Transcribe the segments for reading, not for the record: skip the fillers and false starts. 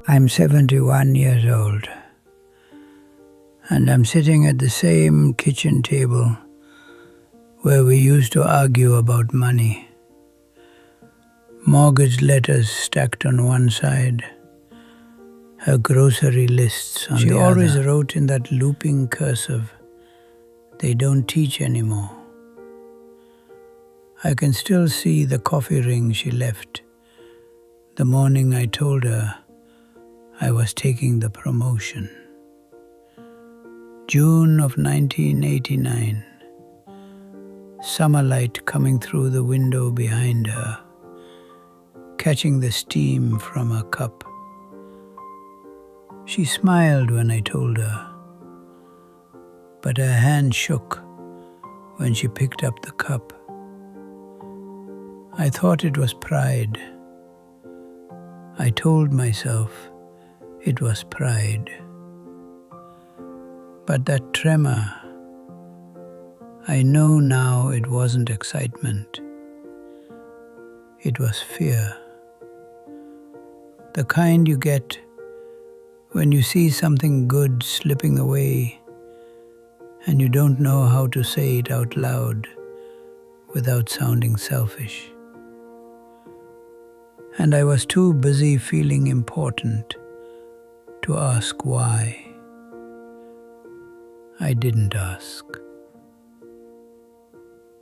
I'm 71 years old, and I'm sitting at the same kitchen table where we used to argue about money. Mortgage letters stacked on one side, her grocery lists on the other. She always wrote in that looping cursive they don't teach anymore. I can still see the coffee ring she left the morning I told her I was taking the promotion. June of 1989. Summer light coming through the window behind her, catching the steam from her cup. She smiled when I told her, but her hand shook when she picked up the cup. I thought it was pride. I told myself it was pride. But that tremor, I know now it wasn't excitement. It was fear. The kind you get when you see something good slipping away and you don't know how to say it out loud without sounding selfish. And I was too busy feeling important to ask why. I didn't ask.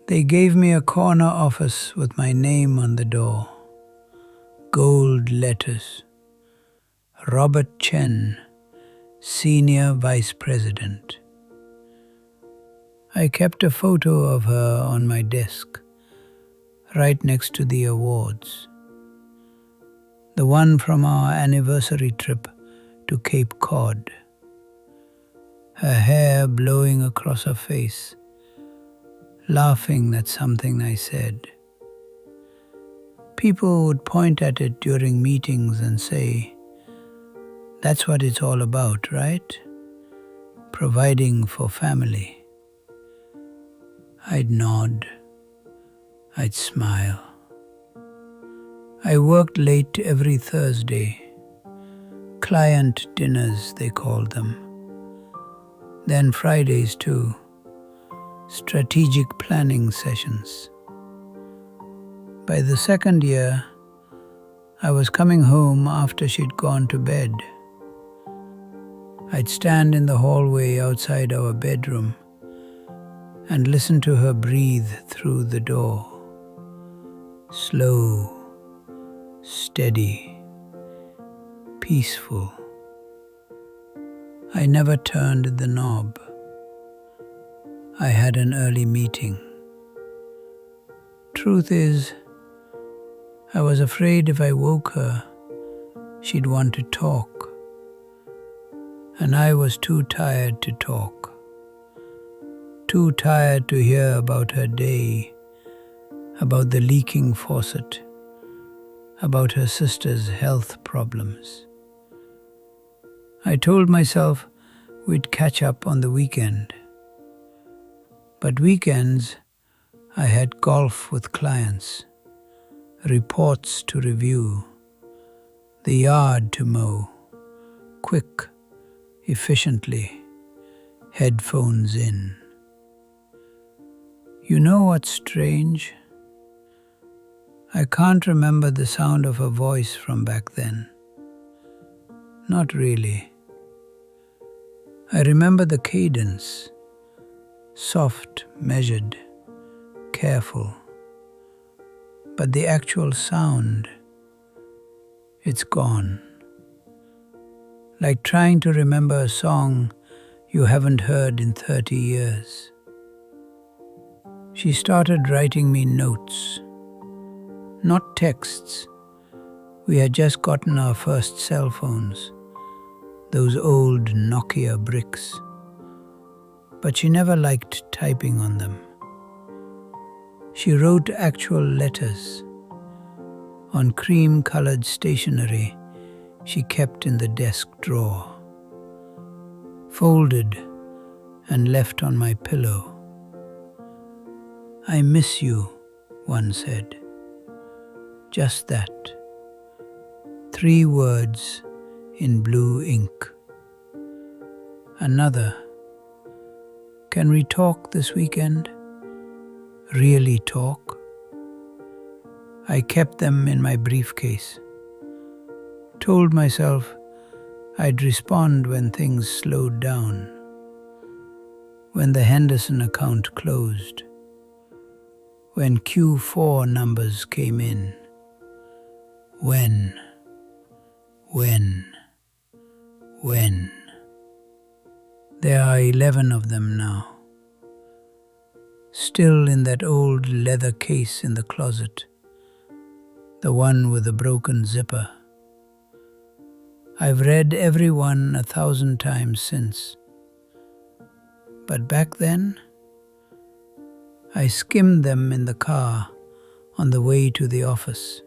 They gave me a corner office with my name on the door. Gold letters. Robert Chen, Senior Vice President. I kept a photo of her on my desk, right next to the awards. The one from our anniversary trip to Cape Cod. Her hair blowing across her face, laughing at something I said. People would point at it during meetings and say, "That's what it's all about, right? Providing for family." I'd nod. I'd smile. I worked late every Thursday. Client dinners, they called them. Then Fridays too. Strategic planning sessions. By the second year, I was coming home after she'd gone to bed. I'd stand in the hallway outside our bedroom and listen to her breathe through the door. Slow, steady, peaceful. I never turned the knob. I had an early meeting. Truth is, I was afraid if I woke her, she'd want to talk. And I was too tired to talk. Too tired to hear about her day, about the leaking faucet, about her sister's health problems. I told myself we'd catch up on the weekend. But weekends, I had golf with clients, reports to review, the yard to mow, quick, efficiently, headphones in. You know what's strange? I can't remember the sound of her voice from back then. Not really. I remember the cadence, soft, measured, careful. But the actual sound, it's gone. Like trying to remember a song you haven't heard in 30 years. She started writing me notes, not texts. We had just gotten our first cell phones, those old Nokia bricks. But she never liked typing on them. She wrote actual letters on cream-colored stationery she kept in the desk drawer, folded and left on my pillow. "I miss you," one said. Just that. 3 words in blue ink. Another, "Can we talk this weekend? Really talk?" I kept them in my briefcase. Told myself I'd respond when things slowed down, when the Henderson account closed, when Q4 numbers came in. When. There are 11 of them now, still in that old leather case in the closet, the one with the broken zipper. I've read every one 1,000 times since. But back then, I skimmed them in the car on the way to the office,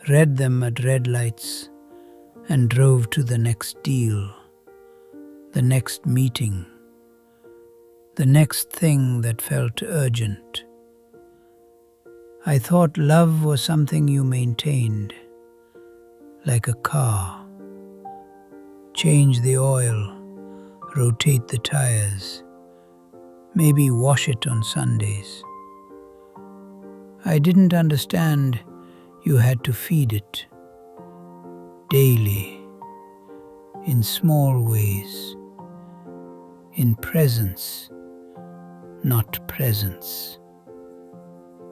read them at red lights, and drove to the next deal, the next meeting, the next thing that felt urgent. I thought love was something you maintained, like a car. Change the oil, rotate the tires, maybe wash it on Sundays. I didn't understand you had to feed it daily, in small ways, in presence, not presence.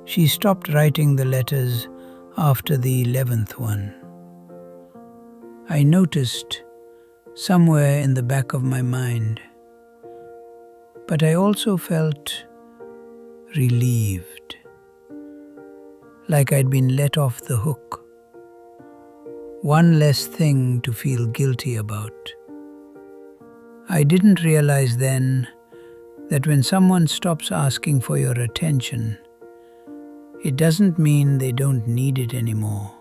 She stopped writing the letters after the 11th one. I noticed somewhere in the back of my mind, but I also felt relieved, like I'd been let off the hook. One less thing to feel guilty about. I didn't realize then that when someone stops asking for your attention, it doesn't mean they don't need it anymore.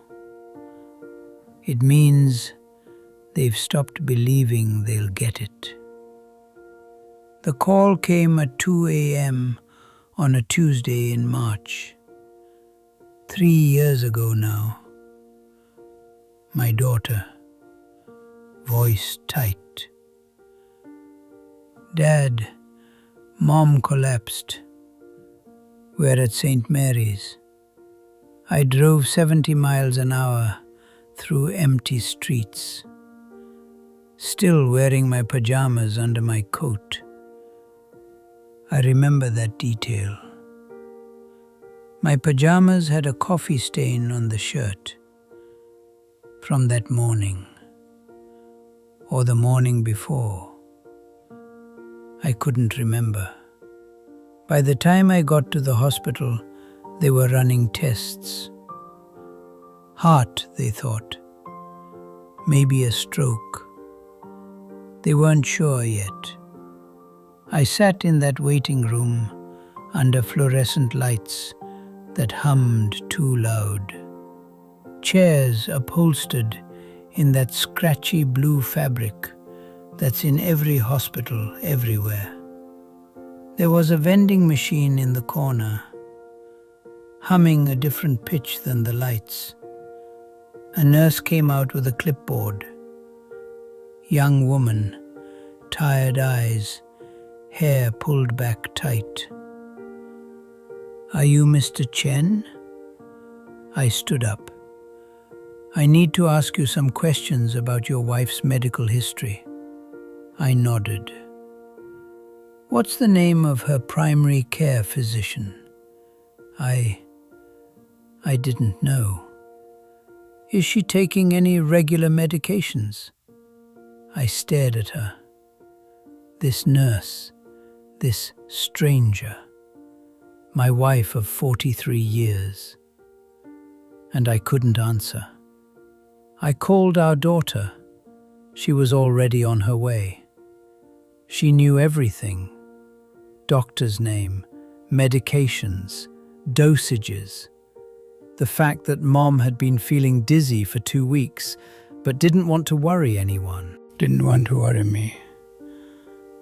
It means they've stopped believing they'll get it. The call came at 2 a.m. on a Tuesday in March. 3 years ago now. My daughter, voice tight. "Dad, Mom collapsed. We're at St. Mary's." I drove 70 miles an hour through empty streets, still wearing my pajamas under my coat. I remember that detail. My pajamas had a coffee stain on the shirt from that morning, or the morning before. I couldn't remember. By the time I got to the hospital, they were running tests. Heart, they thought. Maybe a stroke. They weren't sure yet. I sat in that waiting room under fluorescent lights that hummed too loud. Chairs upholstered in that scratchy blue fabric that's in every hospital everywhere. There was a vending machine in the corner, humming a different pitch than the lights. A nurse came out with a clipboard. Young woman, tired eyes, hair pulled back tight. "Are you Mr. Chen?" I stood up. "I need to ask you some questions about your wife's medical history." I nodded. "What's the name of her primary care physician?" I didn't know. "Is she taking any regular medications?" I stared at her. This nurse, this stranger, my wife of 43 years. And I couldn't answer. I called our daughter. She was already on her way. She knew everything. Doctor's name, medications, dosages. The fact that Mom had been feeling dizzy for 2 weeks, but didn't want to worry anyone. Didn't want to worry me.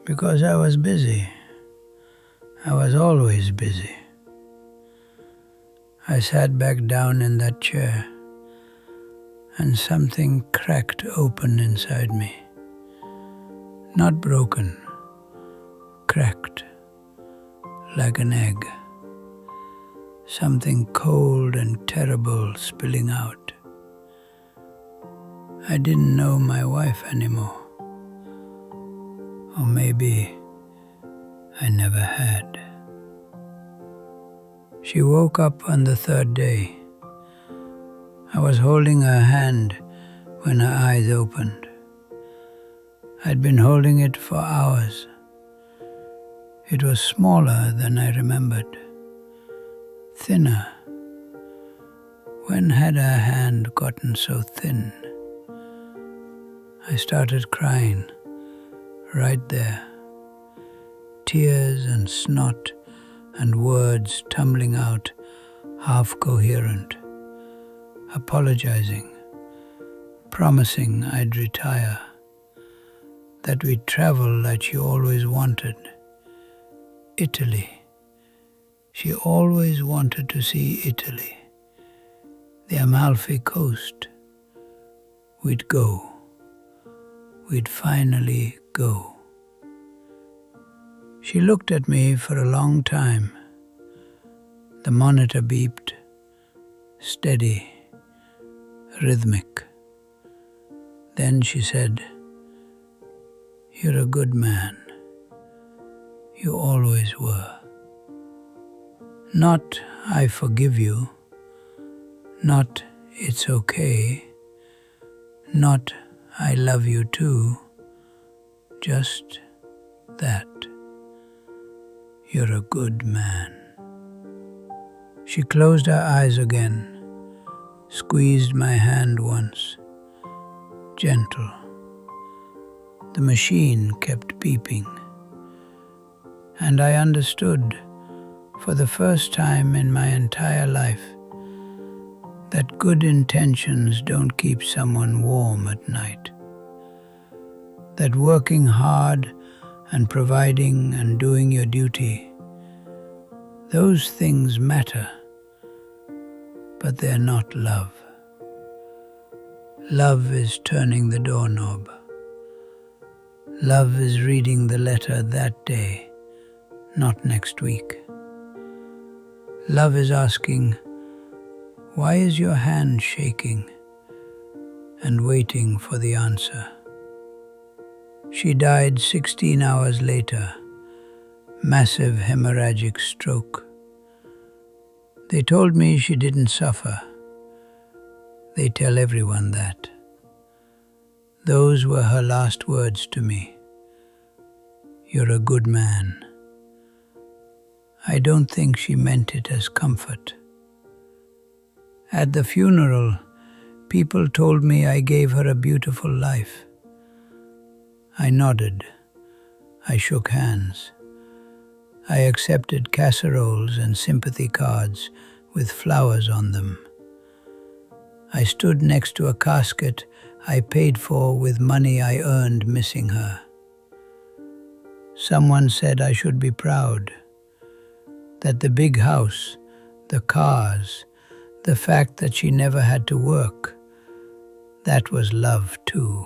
Because I was busy. I was always busy. I sat back down in that chair and something cracked open inside me. Not broken, cracked, like an egg. Something cold and terrible spilling out. I didn't know my wife anymore. Or maybe I never had. She woke up on the third day. I was holding her hand when her eyes opened. I'd been holding it for hours. It was smaller than I remembered, thinner. When had her hand gotten so thin? I started crying right there. Tears and snot and words tumbling out, half coherent, apologizing, promising I'd retire, that we'd travel like she always wanted. Italy. She always wanted to see Italy. The Amalfi Coast. We'd go. We'd finally go. She looked at me for a long time. The monitor beeped, steady, rhythmic. Then she said, "You're a good man. You always were." Not "I forgive you," not "it's okay," not "I love you too," just that. You're a good man. She closed her eyes again, squeezed my hand once, gentle. The machine kept beeping, and I understood for the first time in my entire life that good intentions don't keep someone warm at night. That working hard and providing and doing your duty, those things matter, but they're not love. Love is turning the doorknob. Love is reading the letter that day, not next week. Love is asking, "Why is your hand shaking?" and waiting for the answer. She died 16 hours later, massive hemorrhagic stroke. They told me she didn't suffer. They tell everyone that. Those were her last words to me. "You're a good man." I don't think she meant it as comfort. At the funeral, people told me I gave her a beautiful life. I nodded. I shook hands. I accepted casseroles and sympathy cards with flowers on them. I stood next to a casket I paid for with money I earned missing her. Someone said I should be proud. That the big house, the cars, the fact that she never had to work, that was love too.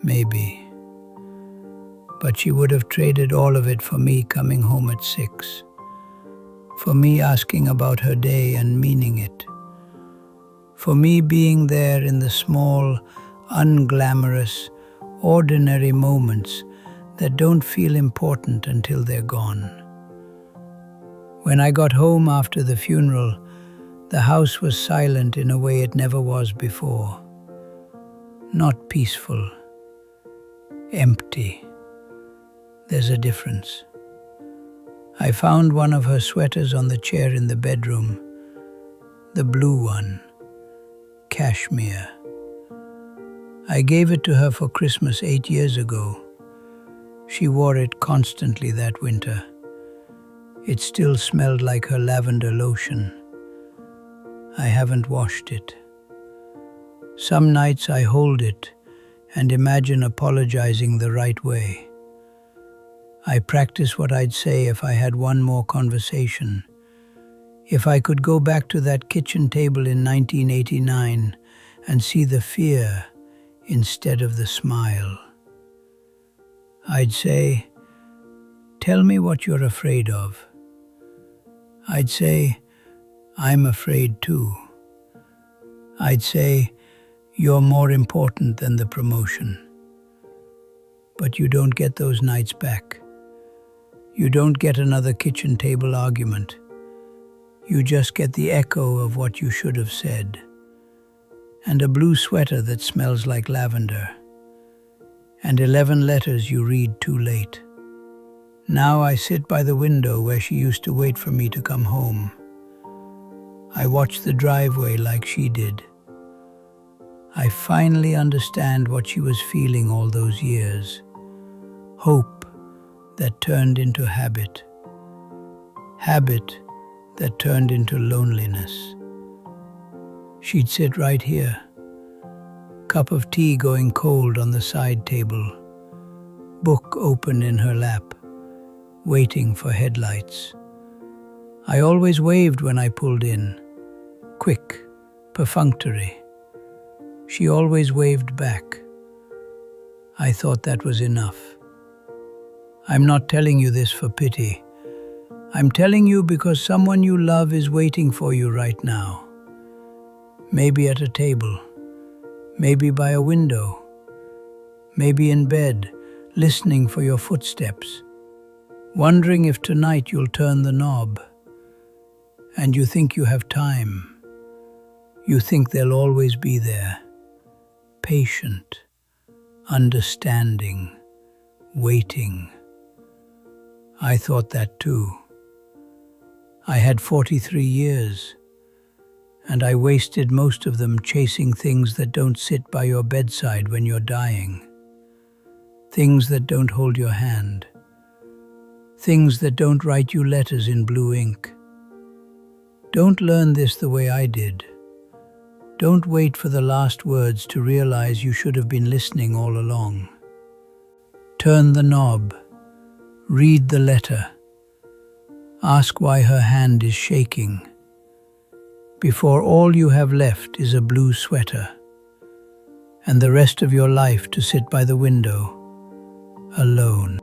Maybe. But she would have traded all of it for me coming home at 6, for me asking about her day and meaning it, for me being there in the small, unglamorous, ordinary moments that don't feel important until they're gone. When I got home after the funeral, the house was silent in a way it never was before. Not peaceful. Empty. There's a difference. I found one of her sweaters on the chair in the bedroom. The blue one. Cashmere. I gave it to her for Christmas 8 years ago. She wore it constantly that winter. It still smelled like her lavender lotion. I haven't washed it. Some nights I hold it and imagine apologizing the right way. I practice what I'd say if I had one more conversation. If I could go back to that kitchen table in 1989 and see the fear instead of the smile. I'd say, "Tell me what you're afraid of." I'd say, "I'm afraid too." I'd say, "You're more important than the promotion." But you don't get those nights back. You don't get another kitchen table argument. You just get the echo of what you should have said. And a blue sweater that smells like lavender. And 11 letters you read too late. Now I sit by the window where she used to wait for me to come home. I watch the driveway like she did. I finally understand what she was feeling all those years. Hope that turned into habit. Habit that turned into loneliness. She'd sit right here, cup of tea going cold on the side table, book open in her lap, waiting for headlights. I always waved when I pulled in, quick, perfunctory. She always waved back. I thought that was enough. I'm not telling you this for pity. I'm telling you because someone you love is waiting for you right now. Maybe at a table, maybe by a window, maybe in bed, listening for your footsteps, wondering if tonight you'll turn the knob. And you think you have time. You think they'll always be there, patient, understanding, waiting. I thought that too. I had 43 years, and I wasted most of them chasing things that don't sit by your bedside when you're dying. Things that don't hold your hand. Things that don't write you letters in blue ink. Don't learn this the way I did. Don't wait for the last words to realize you should have been listening all along. Turn the knob. Read the letter. Ask why her hand is shaking. Before all you have left is a blue sweater, and the rest of your life to sit by the window, alone.